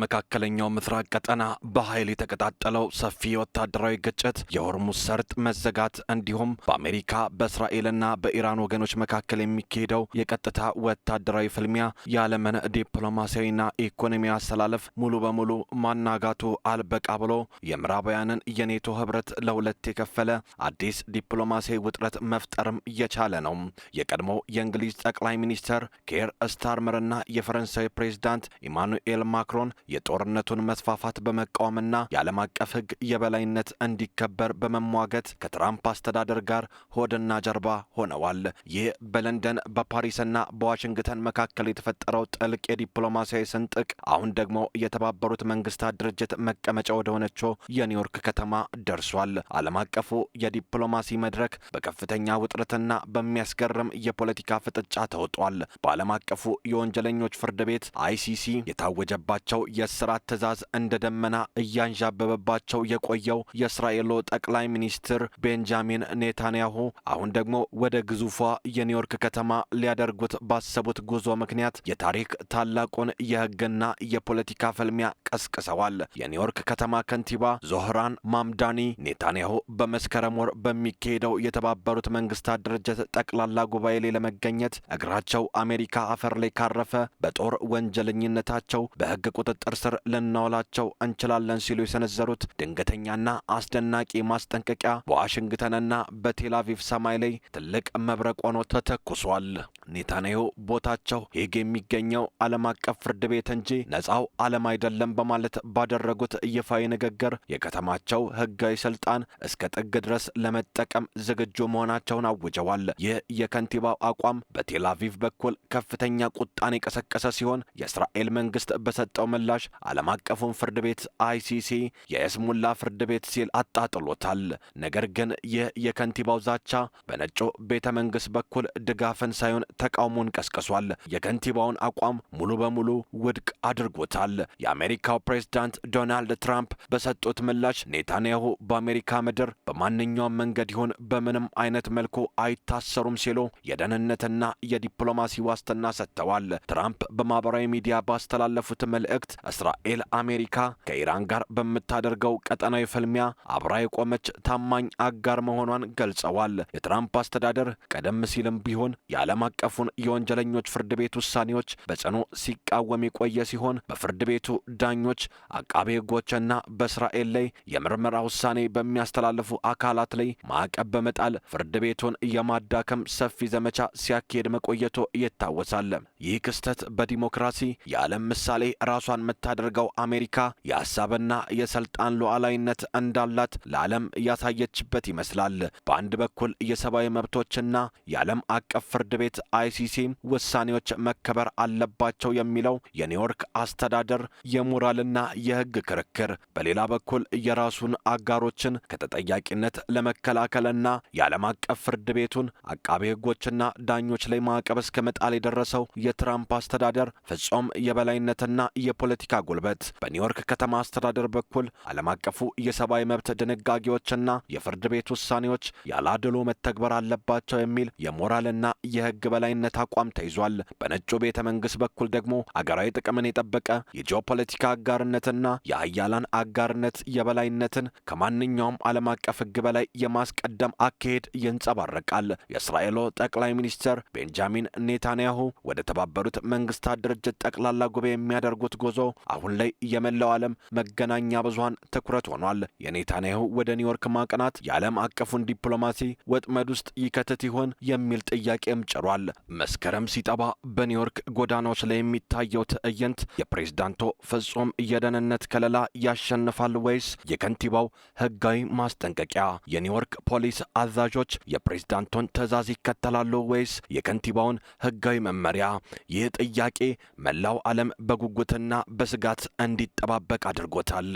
በመካከለኛው ምስራቅ ቀጠና በኃይል የተቀጣጠለው ሰፊ ወታደራዊ ግጭት፣ የሆርሙዝ ሰርጥ መዘጋት እንዲሁም በአሜሪካ በእስራኤልና በኢራን ወገኖች መካከል የሚካሄደው የቀጥታ ወታደራዊ ፍልሚያ የዓለምን ዲፕሎማሲያዊና ኢኮኖሚያዊ አሰላለፍ ሙሉ በሙሉ ማናጋቱ አልበቃ ብሎ የምዕራባውያንን የኔቶ ህብረት ለሁለት የከፈለ አዲስ ዲፕሎማሲያዊ ውጥረት መፍጠርም እየቻለ ነው። የቀድሞው የእንግሊዝ ጠቅላይ ሚኒስትር ኬር ስታርመርና የፈረንሳይ ፕሬዝዳንት ኢማኑኤል ማክሮን የጦርነቱን መስፋፋት በመቃወምና የዓለም አቀፍ ሕግ የበላይነት እንዲከበር በመሟገት ከትራምፕ አስተዳደር ጋር ሆድና ጀርባ ሆነዋል። ይህ በለንደን በፓሪስና በዋሽንግተን መካከል የተፈጠረው ጥልቅ የዲፕሎማሲያዊ ስንጥቅ አሁን ደግሞ የተባበሩት መንግስታት ድርጅት መቀመጫ ወደሆነችው የኒውዮርክ ከተማ ደርሷል። ዓለም አቀፉ የዲፕሎማሲ መድረክ በከፍተኛ ውጥረትና በሚያስገርም የፖለቲካ ፍጥጫ ተውጧል። በዓለም አቀፉ የወንጀለኞች ፍርድ ቤት ICC የታወጀባቸው የእስራት ትዕዛዝ እንደ ደመና እያንዣበበባቸው የቆየው የእስራኤሉ ጠቅላይ ሚኒስትር ቤንጃሚን ኔታንያሁ አሁን ደግሞ ወደ ግዙፏ የኒውዮርክ ከተማ ሊያደርጉት ባሰቡት ጉዞ ምክንያት የታሪክ ታላቁን የሕግና የፖለቲካ ፍልሚያ ቀስቅሰዋል። የኒውዮርክ ከተማ ከንቲባ ዞህራን ማምዳኒ ኔታንያሁ በመስከረም ወር በሚካሄደው የተባበሩት መንግስታት ድርጅት ጠቅላላ ጉባኤ ላይ ለመገኘት እግራቸው አሜሪካ አፈር ላይ ካረፈ በጦር ወንጀለኝነታቸው በሕግ ቁጥጥር ስር ልናውላቸው እንችላለን ሲሉ የሰነዘሩት ድንገተኛና አስደናቂ ማስጠንቀቂያ በዋሽንግተንና በቴል አቪቭ ሰማይ ላይ ትልቅ መብረቅ ሆኖ ተተኩሷል። ኔታንያሁ ቦታቸው ሄግ የሚገኘው ዓለም አቀፍ ፍርድ ቤት እንጂ ነፃው ዓለም አይደለም በማለት ባደረጉት ይፋዊ ንግግር የከተማቸው ሕጋዊ ስልጣን እስከ ጥግ ድረስ ለመጠቀም ዝግጁ መሆናቸውን አውጀዋል። ይህ የከንቲባው አቋም በቴል አቪቭ በኩል ከፍተኛ ቁጣን የቀሰቀሰ ሲሆን የእስራኤል መንግስት በሰጠው ምላሽ ዓለም አቀፉን ፍርድ ቤት ICC የይስሙላ ፍርድ ቤት ሲል አጣጥሎታል። ነገር ግን ይህ የከንቲባው ዛቻ በነጩ ቤተ መንግስት በኩል ድጋፍን ሳይሆን ተቃውሞን ቀስቅሷል። የከንቲባውን አቋም ሙሉ በሙሉ ውድቅ አድርጎታል። የአሜሪካው ፕሬዝዳንት ዶናልድ ትራምፕ በሰጡት ምላሽ ኔታንያሁ በአሜሪካ ምድር በማንኛውም መንገድ ይሁን በምንም አይነት መልኩ አይታሰሩም ሲሉ የደህንነትና የዲፕሎማሲ ዋስትና ሰጥተዋል። ትራምፕ በማህበራዊ ሚዲያ ባስተላለፉት መልእክት እስራኤል አሜሪካ ከኢራን ጋር በምታደርገው ቀጠናዊ ፍልሚያ አብራ የቆመች ታማኝ አጋር መሆኗን ገልጸዋል። የትራምፕ አስተዳደር ቀደም ሲልም ቢሆን የዓለም አቀፉን የወንጀለኞች ፍርድ ቤት ውሳኔዎች በጽኑ ሲቃወም የቆየ ሲሆን በፍርድ ቤቱ ዳኞች፣ አቃቤ ሕጎችና በእስራኤል ላይ የምርመራ ውሳኔ በሚያስተላልፉ አካላት ላይ ማዕቀብ በመጣል ፍርድ ቤቱን የማዳከም ሰፊ ዘመቻ ሲያካሄድ መቆየቱ ይታወሳል። ይህ ክስተት በዲሞክራሲ የዓለም ምሳሌ ራሷን የምታደርገው አሜሪካ የሀሳብና የስልጣን ሉዓላዊነት እንዳላት ለዓለም ያሳየችበት ይመስላል። በአንድ በኩል የሰብአዊ መብቶችና የዓለም አቀፍ ፍርድ ቤት ICC ውሳኔዎች መከበር አለባቸው የሚለው የኒውዮርክ አስተዳደር የሞራልና የሕግ ክርክር፣ በሌላ በኩል የራሱን አጋሮችን ከተጠያቂነት ለመከላከልና የዓለም አቀፍ ፍርድ ቤቱን አቃቤ ሕጎችና ዳኞች ላይ ማዕቀብ እስከ መጣል የደረሰው የትራምፕ አስተዳደር ፍጹም የበላይነትና የፖለቲካ ጉልበት። በኒውዮርክ ከተማ አስተዳደር በኩል ዓለም አቀፉ የሰብአዊ መብት ድንጋጌዎችና የፍርድ ቤት ውሳኔዎች ያላድሎ መተግበር አለባቸው የሚል የሞራልና የሕግ በላይነት አቋም ተይዟል። በነጩ ቤተ መንግስት በኩል ደግሞ አገራዊ ጥቅምን የጠበቀ የጂኦፖለቲካ አጋርነትና የሀያላን አጋርነት የበላይነትን ከማንኛውም ዓለም አቀፍ ሕግ በላይ የማስቀደም አካሄድ ይንጸባረቃል። የእስራኤሉ ጠቅላይ ሚኒስትር ቤንጃሚን ኔታንያሁ ወደ ተባበሩት መንግስታት ድርጅት ጠቅላላ ጉባኤ የሚያደርጉት ጉዞ አሁን ላይ የመላው ዓለም መገናኛ ብዙሃን ትኩረት ሆኗል። የኔታንያሁ ወደ ኒውዮርክ ማቅናት የዓለም አቀፉን ዲፕሎማሲ ወጥመድ ውስጥ ይከትት ይሆን የሚል ጥያቄም ጭሯል። መስከረም ሲጠባ በኒውዮርክ ጎዳናዎች ላይ የሚታየው ትዕይንት የፕሬዝዳንቱ ፍጹም የደህንነት ከለላ ያሸንፋል ወይስ የከንቲባው ሕጋዊ ማስጠንቀቂያ? የኒውዮርክ ፖሊስ አዛዦች የፕሬዝዳንቱን ትዕዛዝ ይከተላሉ ወይስ የከንቲባውን ሕጋዊ መመሪያ? ይህ ጥያቄ መላው ዓለም በጉጉትና በስጋት እንዲጠባበቅ አድርጎታል።